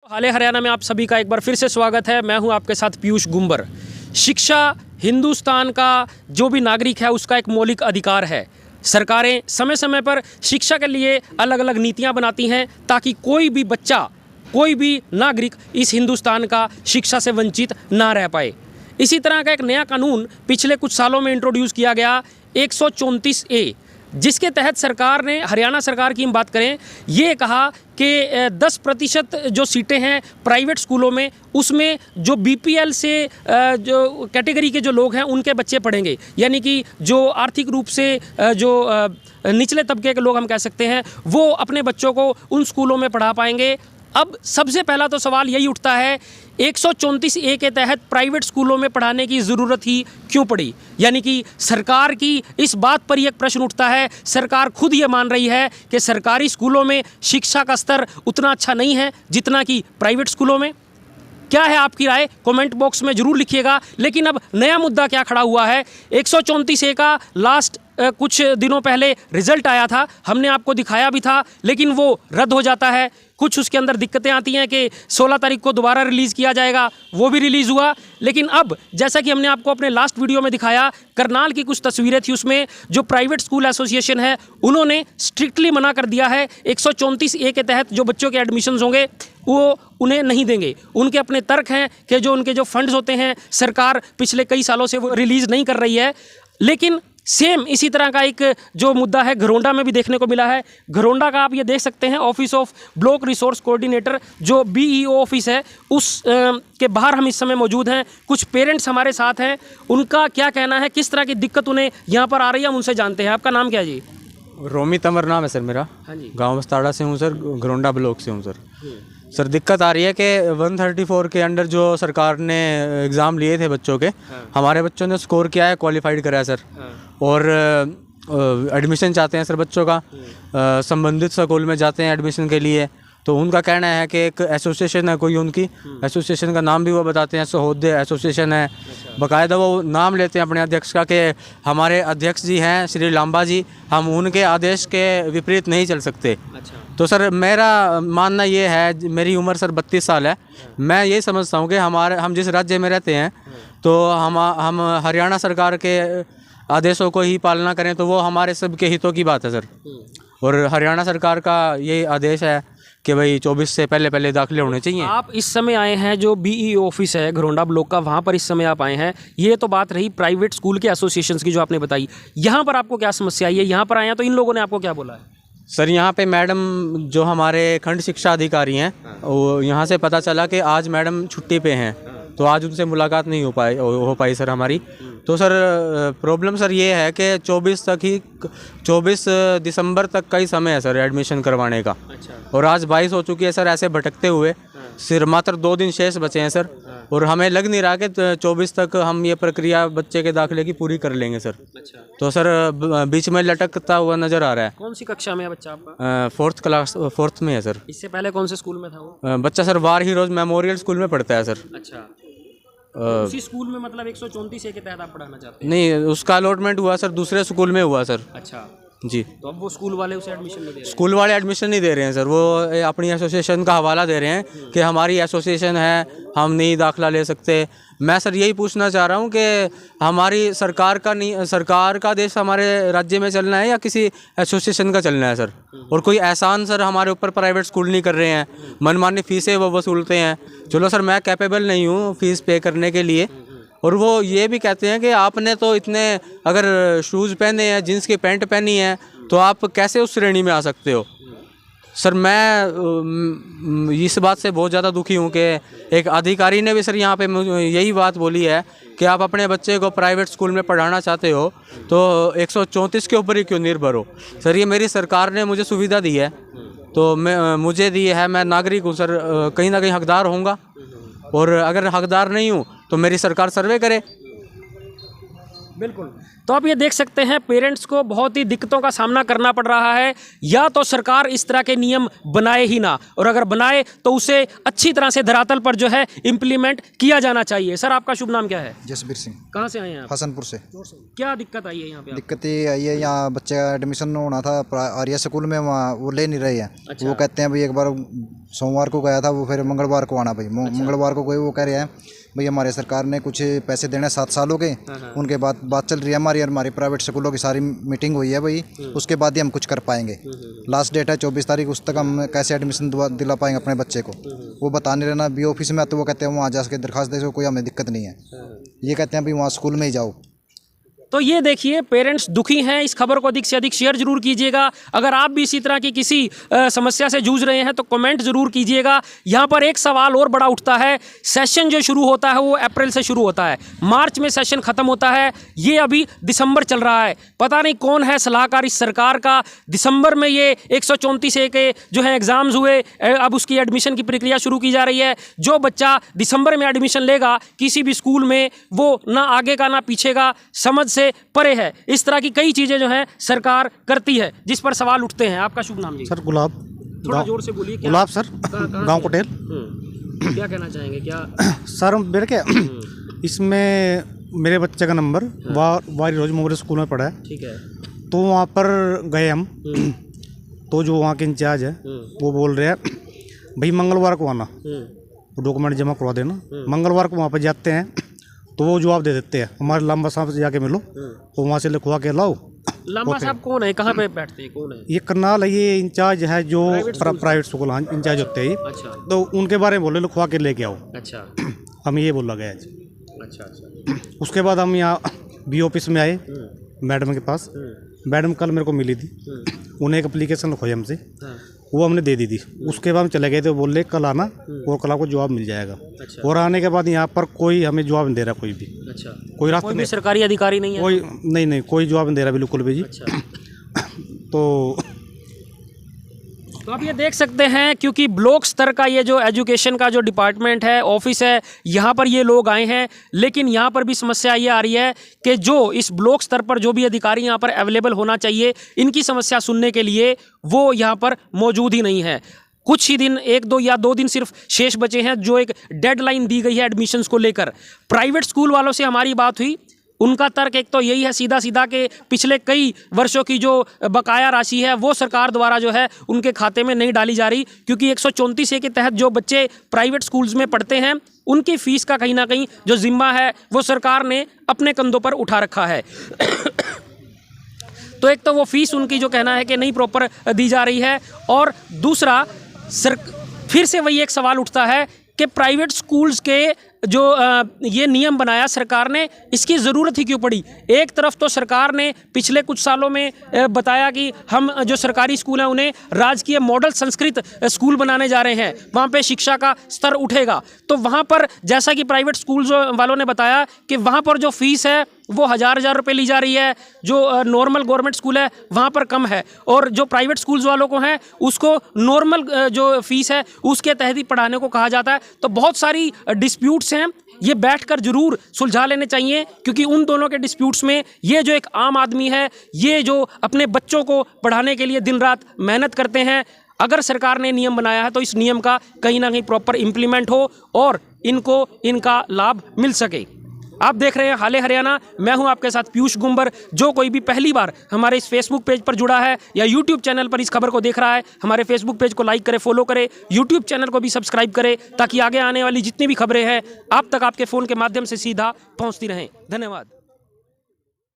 हाले हरियाणा में आप सभी का एक बार फिर से स्वागत है। मैं हूं आपके साथ पीयूष गुंबर। शिक्षा हिंदुस्तान का जो भी नागरिक है उसका एक मौलिक अधिकार है। सरकारें समय समय पर शिक्षा के लिए अलग अलग नीतियां बनाती हैं ताकि कोई भी बच्चा, कोई भी नागरिक इस हिंदुस्तान का शिक्षा से वंचित ना रह पाए। इसी तरह का एक नया कानून पिछले कुछ सालों में इंट्रोड्यूस किया गया 134A, जिसके तहत सरकार ने, हरियाणा सरकार की हम बात करें, ये कहा कि 10% जो सीटें हैं प्राइवेट स्कूलों में, उसमें जो बीपीएल से जो कैटेगरी के जो लोग हैं उनके बच्चे पढ़ेंगे। यानी कि जो आर्थिक रूप से जो निचले तबके के लोग हम कह सकते हैं, वो अपने बच्चों को उन स्कूलों में पढ़ा पाएंगे। अब सबसे पहला तो सवाल यही उठता है, 134A के तहत प्राइवेट स्कूलों में पढ़ाने की ज़रूरत ही क्यों पड़ी? यानी कि सरकार की इस बात पर एक प्रश्न उठता है। सरकार खुद ये मान रही है कि सरकारी स्कूलों में शिक्षा का स्तर उतना अच्छा नहीं है जितना कि प्राइवेट स्कूलों में। क्या है आपकी राय? कमेंट बॉक्स में ज़रूर लिखिएगा। लेकिन अब नया मुद्दा क्या खड़ा हुआ है? 134A का लास्ट कुछ दिनों पहले रिजल्ट आया था, हमने आपको दिखाया भी था, लेकिन वो रद्द हो जाता है। कुछ उसके अंदर दिक्कतें आती हैं कि 16 तारीख को दोबारा रिलीज़ किया जाएगा, वो भी रिलीज़ हुआ। लेकिन अब जैसा कि हमने आपको अपने लास्ट वीडियो में दिखाया, करनाल की कुछ तस्वीरें थी, उसमें जो प्राइवेट स्कूल एसोसिएशन है उन्होंने स्ट्रिक्टली मना कर दिया है। 134A के तहत जो बच्चों के एडमिशन्स होंगे वो उन्हें नहीं देंगे। उनके अपने तर्क हैं कि जो उनके जो फंड्स होते हैं सरकार पिछले कई सालों से वो रिलीज़ नहीं कर रही है। लेकिन सेम इसी तरह का एक जो मुद्दा है घरोंडा में भी देखने को मिला है। घरोंडा का आप ये देख सकते हैं, office of block resource coordinator जो BEO ऑफिस है, उस के बाहर हम इस समय मौजूद हैं। कुछ पेरेंट्स हमारे साथ हैं, उनका क्या कहना है, किस तरह की दिक्कत उन्हें यहाँ पर आ रही है, हम उनसे जानते हैं। आपका नाम क्या है जी? रोमित अमर नाम है सर मेरा। हाँ जी। गांव मस्ताड़ा से हूँ सर, घरोंडा ब्लॉक से हूँ सर। सर दिक्कत आ रही है कि 134 के अंडर जो सरकार ने एग्ज़ाम लिए थे बच्चों के, हमारे बच्चों ने स्कोर किया है, क्वालिफाइड करा है सर। और एडमिशन चाहते हैं सर बच्चों का, संबंधित स्कूल में जाते हैं एडमिशन के लिए। तो उनका कहना है कि एक एसोसिएशन है कोई उनकी, एसोसिएशन का नाम भी वो बताते हैं, सहोदय एसोसिएशन है। बाकायदा वो नाम लेते हैं अपने अध्यक्ष का कि हमारे अध्यक्ष जी हैं श्री लांबा जी, हम उनके आदेश के विपरीत नहीं चल सकते। तो सर मेरा मानना ये है, मेरी उम्र सर 32 साल है, मैं ये समझता हूँ कि हम जिस राज्य में रहते हैं तो हम हरियाणा सरकार के आदेशों को ही पालना करें, तो वो हमारे सबके हितों की बात है सर। और हरियाणा सरकार का ये आदेश है कि भाई 24 से पहले दाखिले होने चाहिए। आप इस समय आए हैं जो BEO ऑफिस है घरोंडा ब्लॉक का, वहाँ पर इस समय आप आए हैं। ये तो बात रही प्राइवेट स्कूल के एसोसिएशंस की जो आपने बताई। यहाँ पर आपको क्या समस्या आई है? यहाँ पर आए हैं तो इन लोगों ने आपको क्या बोला है? सर यहाँ पे मैडम जो हमारे खंड शिक्षा अधिकारी हैं, वो यहाँ से पता चला कि आज मैडम छुट्टी पे हैं, तो आज उनसे मुलाकात नहीं हो पाई सर हमारी। तो सर प्रॉब्लम सर ये है कि 24 दिसंबर तक का ही समय है सर एडमिशन करवाने का। और आज 22 हो चुकी है सर। ऐसे भटकते हुए सिर्फ मात्र 2 दिन शेष बचे हैं सर, और हमें लग नहीं रहा कि 24 तक हम ये प्रक्रिया बच्चे के दाखिले की पूरी कर लेंगे सर। तो सर बीच में लटकता हुआ नज़र आ रहा है। कौन सी कक्षा में है बच्चा आपका? 4th में है सर। इससे पहले कौन से स्कूल में था वो? बच्चा sir war heroes memorial school में पढ़ता है सर। अच्छा, तो उसी स्कूल में मतलब 134A के तहत आप पढ़ाना चाहते हैं? नहीं, उसका अलॉटमेंट हुआ सर दूसरे स्कूल में हुआ सर। अच्छा जी। तो अब वो स्कूल वाले उसे एडमिशन नहीं दे रहे? स्कूल वाले एडमिशन नहीं दे रहे हैं सर, वो अपनी एसोसिएशन का हवाला दे रहे हैं कि हमारी एसोसिएशन है, हम नहीं दाखिला ले सकते। मैं सर यही पूछना चाह रहा हूँ कि हमारी सरकार का देश हमारे राज्य में चलना है या किसी एसोसिएशन का चलना है सर? और कोई एहसान सर हमारे ऊपर प्राइवेट स्कूल नहीं कर रहे हैं, मनमानी फीसें वो वसूलते हैं। चलो सर मैं कैपेबल नहीं हूँ फ़ीस पे करने के लिए। और वो ये भी कहते हैं कि आपने तो इतने अगर शूज़ पहने हैं, जीन्स की पैंट पहनी है, तो आप कैसे उस श्रेणी में आ सकते हो? सर मैं इस बात से बहुत ज़्यादा दुखी हूँ कि एक अधिकारी ने भी सर यहाँ पे यही बात बोली है कि आप अपने बच्चे को प्राइवेट स्कूल में पढ़ाना चाहते हो तो 134 के ऊपर ही क्यों निर्भर हो? सर ये मेरी सरकार ने मुझे सुविधा दी है, तो मुझे दी है, मैं नागरिक हूँ सर, कहीं ना कहीं हकदार होऊंगा। और अगर हकदार नहीं हूँ तो मेरी सरकार सर्वे करे। बिल्कुल। तो आप ये देख सकते हैं पेरेंट्स को बहुत ही दिक्कतों का सामना करना पड़ रहा है। या तो सरकार इस तरह के नियम बनाए ही ना, और अगर बनाए तो उसे अच्छी तरह से धरातल पर जो है इम्प्लीमेंट किया जाना चाहिए। सर, आपका शुभ नाम क्या है? जसबीर सिंह, कहाँ से आए हैं आप? हसनपुर से। क्या दिक्कत आई है यहाँ पे? दिक्कत ये आई है, यहाँ बच्चे का एडमिशन होना था आर्या स्कूल में, वहाँ वो ले नहीं रहे हैं। अच्छा। वो कहते हैं भाई एक बार सोमवार को गया था, वो फिर मंगलवार को आना भाई। मंगलवार को गए, वो कह रहे हैं भाई हमारे सरकार ने कुछ पैसे देने 7 साल हो गए। उनके बाद बात चल रही है हमारी प्राइवेट स्कूलों की सारी मीटिंग हुई है भाई, उसके बाद ही हम कुछ कर पाएंगे। लास्ट डेट है 24 तारीख, उस तक हम कैसे एडमिशन दिला पाएंगे अपने बच्चे को। वो बता नहीं रहना बी ऑफिस में, तो वो कहते हैं वहाँ जा के दरखास्त दे, कोई हमें दिक्कत नहीं है। ये कहते हैं भाई वहाँ स्कूल में ही जाओ। तो ये देखिए, पेरेंट्स दुखी हैं। इस खबर को अधिक से अधिक शेयर जरूर कीजिएगा। अगर आप भी इसी तरह की किसी समस्या से जूझ रहे हैं तो कमेंट जरूर कीजिएगा। यहाँ पर एक सवाल और बड़ा उठता है। सेशन जो शुरू होता है वो अप्रैल से शुरू होता है, मार्च में सेशन खत्म होता है, ये अभी दिसंबर चल रहा है। पता नहीं कौन है सलाहकार इस सरकार का। दिसंबर में ये 134A के जो है एग्ज़ाम्स हुए, अब उसकी एडमिशन की प्रक्रिया शुरू की जा रही है। जो बच्चा दिसंबर में एडमिशन लेगा किसी भी स्कूल में, वो ना आगे का ना पीछे का, समझ से परे है। इस तरह की कई चीजें जो है सरकार करती है, जिस पर सवाल उठते हैं। आपका शुभ नाम जी? सर गुलाब। थोड़ा जोर से बोलिए। गुलाब सर, गांव कोटेल। क्या कहना चाहेंगे? क्या सर मेरे क्या इसमें मेरे बच्चे का नंबर वारी रोज मोबाइल स्कूल में पढ़ा है। ठीक है। तो वहाँ पर गए हम, तो जो वहाँ के इंचार्ज है वो बोल रहे हैं भाई मंगलवार को आना, डॉक्यूमेंट जमा करवा देना। मंगलवार को वहाँ पर जाते हैं तो वो जवाब दे देते हैं हमारे लांबा साहब से जाके मिलो, तो वहाँ से लिखवा के लाओ। लांबा साहब कौन है? कहाँ पे बैठते हैं? कौन है ये करनाल है, ये इंचार्ज है जो प्राइवेट स्कूल इंचार्ज होते हैं। अच्छा। तो उनके बारे में बोले लिखवा के लेके आओ। अच्छा। हमें ये बोला गया जी। अच्छा अच्छा। उसके बाद हम यहाँ बी ऑफिस में आए मैडम के पास। मैडम कल मेरे को मिली थी, उन्हें एक एप्लीकेशन लिखवाई हमसे, वो हमने दे दी थी। उसके बाद हम चले गए थे, बोल रहे कल आना और कल आपको जवाब मिल जाएगा। अच्छा। और आने के बाद यहाँ पर कोई हमें जवाब नहीं दे रहा, कोई भी। अच्छा। कोई रास्ता नहीं, सरकारी अधिकारी नहीं है? कोई नहीं, कोई जवाब नहीं दे रहा बिल्कुल भी जी। अच्छा। तो आप ये देख सकते हैं, क्योंकि ब्लॉक स्तर का ये जो एजुकेशन का जो डिपार्टमेंट है, ऑफिस है, यहाँ पर ये लोग आए हैं, लेकिन यहाँ पर भी समस्या ये आ रही है कि जो इस ब्लॉक स्तर पर जो भी अधिकारी यहाँ पर अवेलेबल होना चाहिए इनकी समस्या सुनने के लिए, वो यहाँ पर मौजूद ही नहीं है। कुछ ही दिन, 1-2 दिन सिर्फ शेष बचे हैं। जो एक डेडलाइन दी गई है एडमिशन्स को लेकर, प्राइवेट स्कूल वालों से हमारी बात हुई, उनका तर्क एक तो यही है सीधा सीधा कि पिछले कई वर्षों की जो बकाया राशि है वो सरकार द्वारा जो है उनके खाते में नहीं डाली जा रही, क्योंकि 134A के तहत जो बच्चे प्राइवेट स्कूल्स में पढ़ते हैं उनकी फ़ीस का कहीं ना कहीं जो जिम्मा है वो सरकार ने अपने कंधों पर उठा रखा है। तो एक तो वो फीस उनकी जो कहना है कि नहीं प्रॉपर दी जा रही है, और दूसरा फिर से वही एक सवाल उठता है कि प्राइवेट स्कूल्स के जो ये नियम बनाया सरकार ने, इसकी ज़रूरत ही क्यों पड़ी? एक तरफ तो सरकार ने पिछले कुछ सालों में बताया कि हम जो सरकारी स्कूल हैं उन्हें राजकीय मॉडल संस्कृत स्कूल बनाने जा रहे हैं, वहाँ पे शिक्षा का स्तर उठेगा। तो वहाँ पर जैसा कि प्राइवेट स्कूल वालों ने बताया कि वहाँ पर जो फीस है वो हज़ार रुपये ली जा रही है, जो नॉर्मल गवर्नमेंट स्कूल है वहाँ पर कम है, और जो प्राइवेट स्कूल्स वालों को है उसको नॉर्मल जो फीस है उसके तहत ही पढ़ाने को कहा जाता है। तो बहुत सारी डिस्प्यूट्स हैं, ये बैठकर जरूर सुलझा लेने चाहिए, क्योंकि उन दोनों के डिस्प्यूट्स में ये जो एक आम आदमी है, ये जो अपने बच्चों को पढ़ाने के लिए दिन रात मेहनत करते हैं, अगर सरकार ने नियम बनाया है तो इस नियम का कहीं ना कहीं प्रॉपर इम्प्लीमेंट हो और इनको इनका लाभ मिल सके। आप देख रहे हैं हाले हरियाणा, मैं हूं आपके साथ पीयूष गुंबर। जो कोई भी पहली बार हमारे इस फेसबुक पेज पर जुड़ा है या यूट्यूब चैनल पर इस खबर को देख रहा है, हमारे फेसबुक पेज को लाइक करे, फॉलो करे, यूट्यूब चैनल को भी सब्सक्राइब करे, ताकि आगे आने वाली जितनी भी खबरें हैं आप तक आपके फ़ोन के माध्यम से सीधा पहुंचती रहें। धन्यवाद।